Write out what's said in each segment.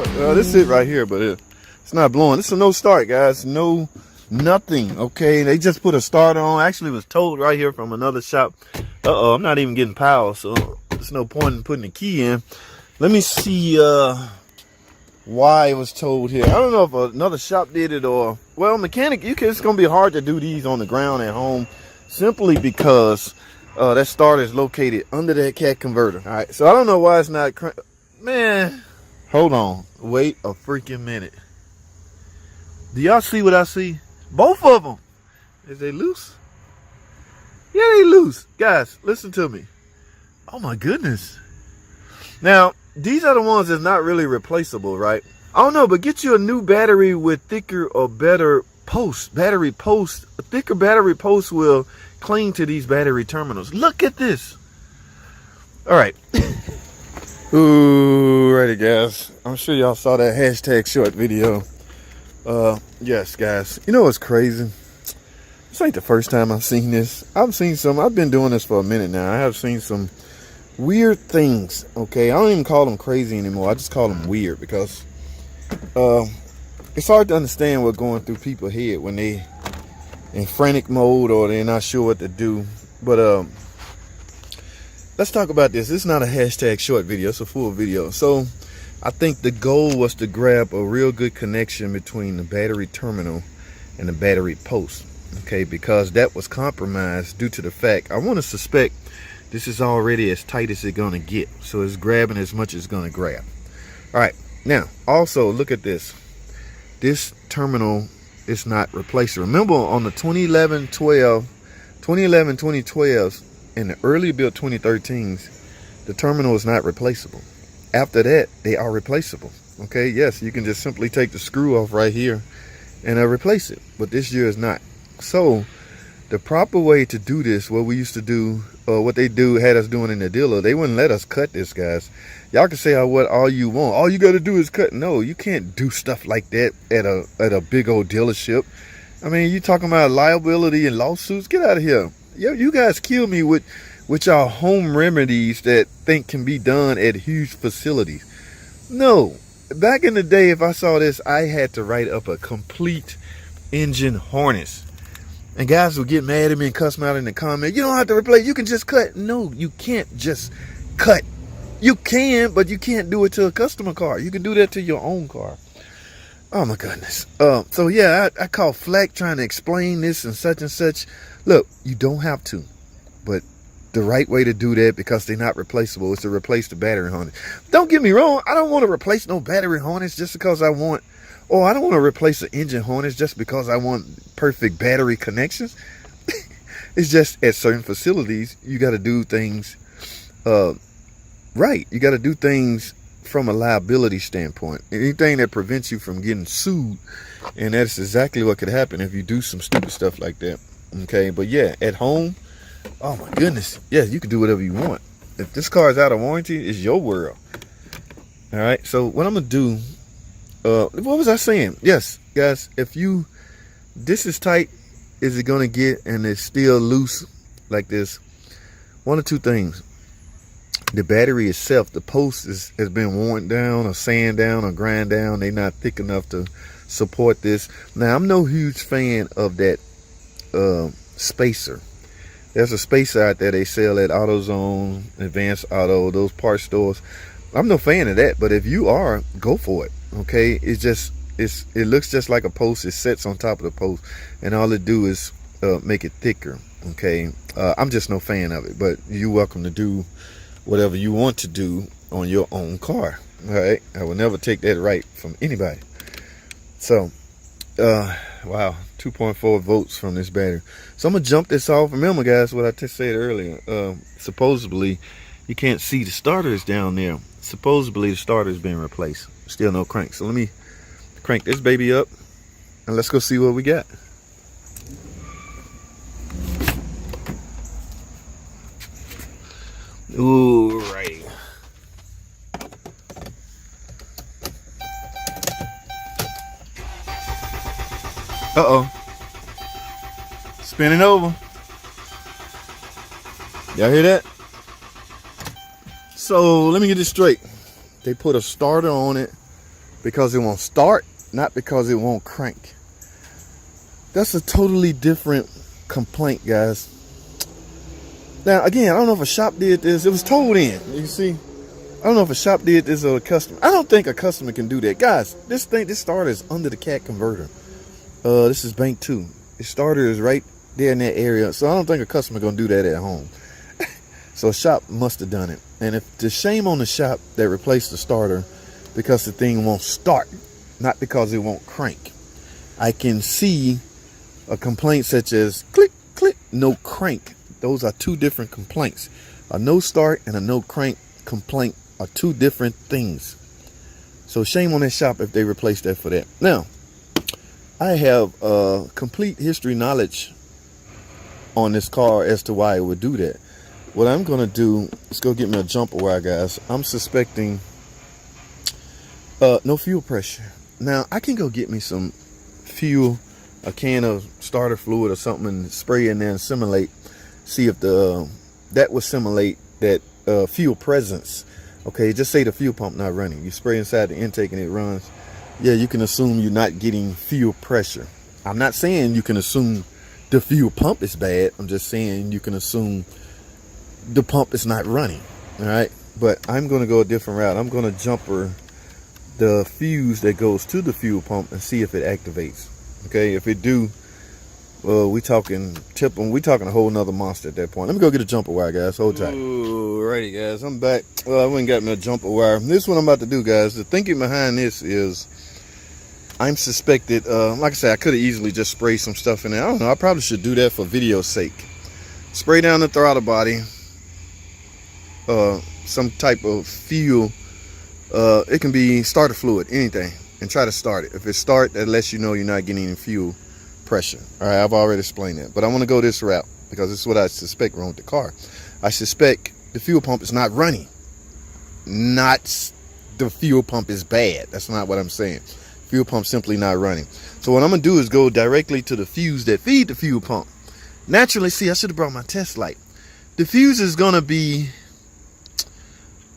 short. This is it right here, but it's not blowing. This is a no start, guys. No, nothing. Okay, they just put a starter on. Actually, it was told right here from another shop. I'm not even getting power, so there's no point in putting the key in. Let me see why it was told here. I don't know if another shop did it or, well, mechanic. It's gonna be hard to do these on the ground at home, simply because that starter is located under that cat converter. All right, so I don't know why it's not. Man, hold on. Wait a freaking minute. Do y'all see what I see? Both of them. Is they loose? Yeah, they loose. Guys, listen to me. Oh my goodness. Now, these are the ones that's not really replaceable, right? I don't know, but get you a new battery with thicker or better posts. Battery post. A thicker battery post will cling to these battery terminals. Look at this. All right. Ooh, righty, guys. I'm sure y'all saw that hashtag short video. Yes, guys. You know what's crazy? This ain't the first time I've seen this. I've been doing this for a minute now. I have seen some weird things. Okay, I don't even call them crazy anymore. I just call them weird, because it's hard to understand what's going through people's head when they in frantic mode or they're not sure what to do. But let's talk about this. This is not a hashtag short video, it's a full video. So I think the goal was to grab a real good connection between the battery terminal and the battery post. Okay, because that was compromised due to the fact, I want to suspect this is already as tight as it's gonna get. So it's grabbing as much as it's gonna grab. All right, now also look at this. This terminal is not replaceable. Remember on the 2012s and the early built 2013s, the terminal is not replaceable. After that, they are replaceable. Okay, yes, you can just simply take the screw off right here and replace it, but this year is not. So the proper way to do this, what we used to do, what they had us doing in the dealer, they wouldn't let us cut this, guys. Y'all can say what all you want. All you got to do is cut. No, you can't do stuff like that at a big old dealership. I mean, you talking about liability and lawsuits? Get out of here. Yo, you guys kill me with y'all home remedies that think can be done at huge facilities. No, back in the day, if I saw this, I had to write up a complete engine harness. And guys would get mad at me and cuss me out in the comment. You don't have to replace, you can just cut. No, you can't just cut. You can, but you can't do it to a customer car. You can do that to your own car. Oh my goodness. So yeah, I call flack trying to explain this and such. Look, you don't have to, but the right way to do that, because they're not replaceable, is to replace the battery harness. Don't get me wrong, I don't want to replace no battery harness just because I want, or I don't want to replace the engine harness just because I want perfect battery connections. It's just at certain facilities, you got to do things right. You got to do things from a liability standpoint. Anything that prevents you from getting sued, and that's exactly what could happen if you do some stupid stuff like that. Okay, but yeah, at home, oh my goodness, yeah, you can do whatever you want. If this car is out of warranty, it's your world. All right, so what I'm gonna do, what was I saying? Yes, guys, if this is tight, is it gonna get, and it's still loose like this, one of two things. The battery itself, the post has been worn down or sand down or grind down. They're not thick enough to support this. Now, I'm no huge fan of that spacer. There's a spacer out there they sell at AutoZone, Advanced Auto, those parts stores. I'm no fan of that, but if you are, go for it. Okay, it looks just like a post. It sets on top of the post, and all it do is make it thicker. Okay, I'm just no fan of it, but you're welcome to do whatever you want to do on your own car. All right, I will never take that right from anybody. So wow, 2.4 volts from this battery. So I'm gonna jump this off. Remember, guys, what I just said earlier, supposedly you can't see the starters down there. Supposedly the starter's been replaced. Still no crank. So let me crank this baby up and let's go see what we got. Ooh, right. Uh-oh. Spinning over. Y'all hear that? So let me get this straight. They put a starter on it because it won't start, not because it won't crank. That's a totally different complaint, guys. Now, again, I don't know if a shop did this. It was told in. You see? I don't know if a shop did this or a customer. I don't think a customer can do that. Guys, this starter is under the cat converter. This is bank 2. The starter is right there in that area. So I don't think a customer going to do that at home. So a shop must have done it. And if the shame on the shop that replaced the starter because the thing won't start, not because it won't crank. I can see a complaint such as click, click, no crank. Those are two different complaints. A no start and a no crank complaint are two different things. So shame on that shop if they replace that for that. Now, I have complete history knowledge on this car as to why it would do that. What I'm going to do is go get me a jumper wire, guys. I'm suspecting no fuel pressure. Now, I can go get me some fuel, a can of starter fluid or something, and spray in there and simulate. See if that will simulate that fuel presence. Okay, just say the fuel pump not running. You spray inside the intake and it runs. Yeah, you can assume you're not getting fuel pressure. I'm not saying you can assume the fuel pump is bad. I'm just saying you can assume the pump is not running. All right, but I'm going to go a different route. I'm going to jumper the fuse that goes to the fuel pump and see if it activates. Okay, if it do, well, we talking TIPM. We talking a whole nother monster at that point. Let me go get a jumper wire, guys. Hold tight. Alrighty, guys, I'm back. Well, I went and got me a jumper wire. This is what I'm about to do, guys. The thinking behind this is I'm suspected, like I said, I could have easily just sprayed some stuff in there. I don't know. I probably should do that for video's sake. Spray down the throttle body. Some type of fuel. It can be starter fluid, anything, and try to start it. If it start, that lets you know you're not getting any fuel pressure. All right, I've already explained that, but I want to go this route because this is what I suspect wrong with the car. I suspect the fuel pump is not running. Not the fuel pump is bad. That's not what I'm saying. Fuel pump simply not running. So what I'm gonna do is go directly to the fuse that feed the fuel pump. Naturally, see, I should have brought my test light. The fuse is gonna be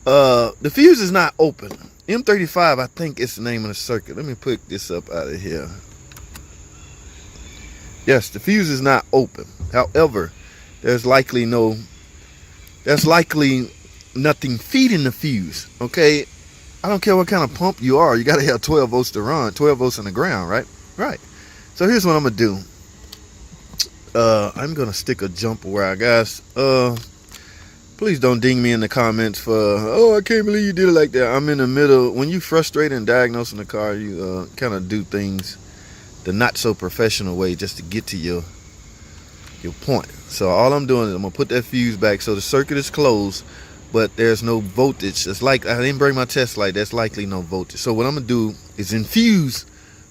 the fuse is not open. M35, I think it's the name of the circuit. Let me put this up out of here. Yes, the fuse is not open. However, there's likely nothing feeding the fuse. Okay, I don't care what kind of pump you are. You got to have 12 volts to run. 12 volts in the ground, right? Right. So here's what I'm gonna do. I'm gonna stick a jumper wire, guys. Please don't ding me in the comments for, oh, I can't believe you did it like that. I'm in the middle. When you frustrated and diagnosing the car, you kind of do things the not so professional way just to get to your point. So all I'm doing is I'm gonna put that fuse back so the circuit is closed, but there's no voltage. It's like I didn't bring my test light. That's likely no voltage. So what I'm gonna do is infuse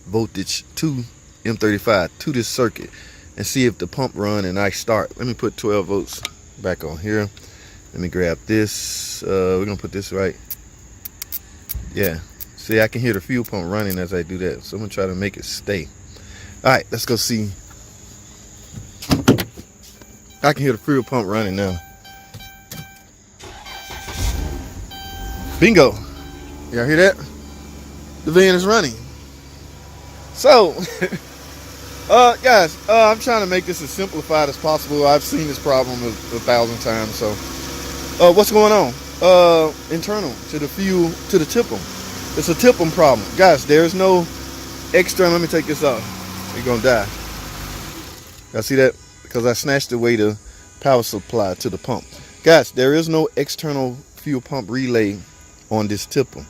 voltage to M35 to this circuit and see if the pump run and I start. Let me put 12 volts back on here. Let me grab this. We're gonna put this right. Yeah. See, I can hear the fuel pump running as I do that. So I'm gonna try to make it stay. All right, let's go see. I can hear the fuel pump running now. Bingo. Y'all hear that? The van is running. So, guys, I'm trying to make this as simplified as possible. I've seen this problem 1,000 times. So, what's going on? Internal to the fuel, to the TIPM. It's a TIPM problem. Guys, there's no external. Let me take this off. You're going to die. Y'all see that? Because I snatched away the power supply to the pump. Guys, there is no external fuel pump relay on this TIPM.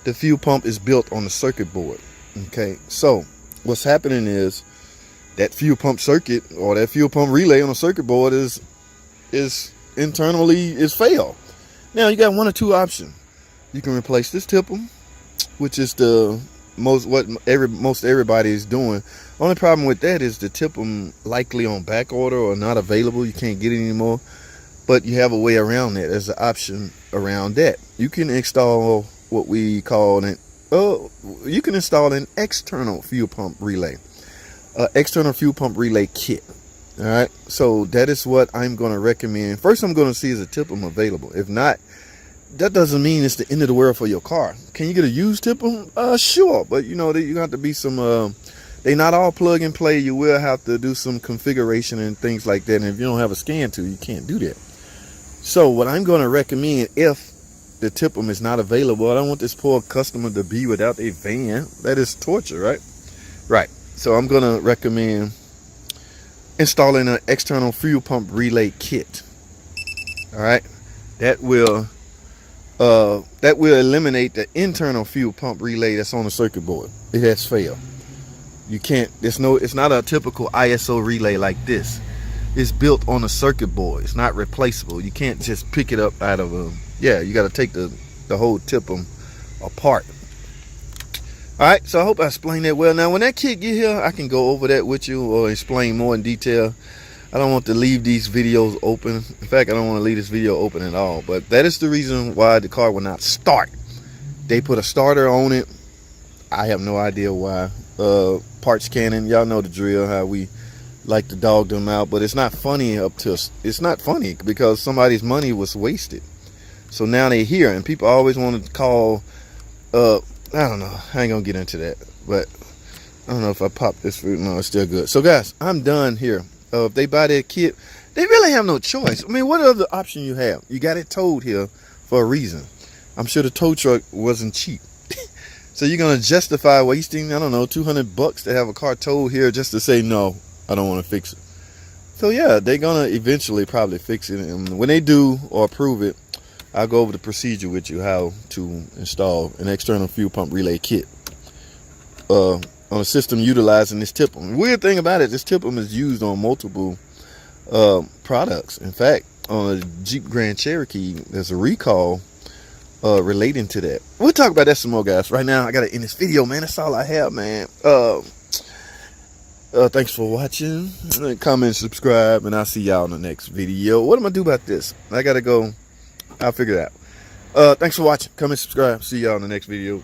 The fuel pump is built on the circuit board. Okay, so what's happening is that fuel pump circuit or that fuel pump relay on the circuit board is internally failed. Now you got one or two options. You can replace this TIPM, which is the most everybody is doing. Only problem with that is the TIPM likely on back order or not available. You can't get it anymore. But you have a way around that. There's an option around that. You can install what we call you can install an external fuel pump relay, external fuel pump relay kit. All right. So that is what I'm going to recommend. First, I'm going to see is a TIPM available. If not, that doesn't mean it's the end of the world for your car. Can you get a used TIPM? Sure, but you know, you have to be some, they not all plug and play. You will have to do some configuration and things like that. And if you don't have a scan tool, you can't do that. So what I'm going to recommend, if the TIPM is not available, I don't want this poor customer to be without a van. That is torture, right? Right. So I'm going to recommend installing an external fuel pump relay kit. All right. That will eliminate the internal fuel pump relay that's on the circuit board. It has failed. You can't, it's not a typical ISO relay like this. It's built on a circuit board. It's not replaceable. You can't just pick it up out of a, you got to take the whole TIPM apart. All right, so I hope I explained that well. Now, when that kit get here, I can go over that with you or explain more in detail. I don't want to leave these videos open. In fact, I don't want to leave this video open at all. But that is the reason why the car will not start. They put a starter on it. I have no idea why. Parts cannon, y'all know the drill, how we like to dog them out. But it's not funny it's not funny because somebody's money was wasted. So now they're here, and people always want to call, I don't know, I ain't gonna get into that, but I don't know if I pop this fruit. No, it's still good. So guys, I'm done here. If they buy that kit, they really have no choice. I mean, what other option you have? You got it towed here for a reason. I'm sure the tow truck wasn't cheap. So you're gonna justify wasting, I don't know, $200 to have a car towed here just to say, no, I don't want to fix it. So yeah, they're gonna eventually probably fix it. And when they do or approve it, I'll go over the procedure with you, how to install an external fuel pump relay kit on a system utilizing this TIPM. Weird thing about it, this TIPM is used on multiple products. In fact, on a Jeep Grand Cherokee, there's a recall relating to that. We'll talk about that some more, guys. Right now, I gotta end this video, man. That's all I have, man. Thanks for watching. Comment, subscribe, and I'll see y'all in the next video. What am I gonna do about this? I gotta go. I'll figure it out. Thanks for watching. Comment, subscribe. See y'all in the next video.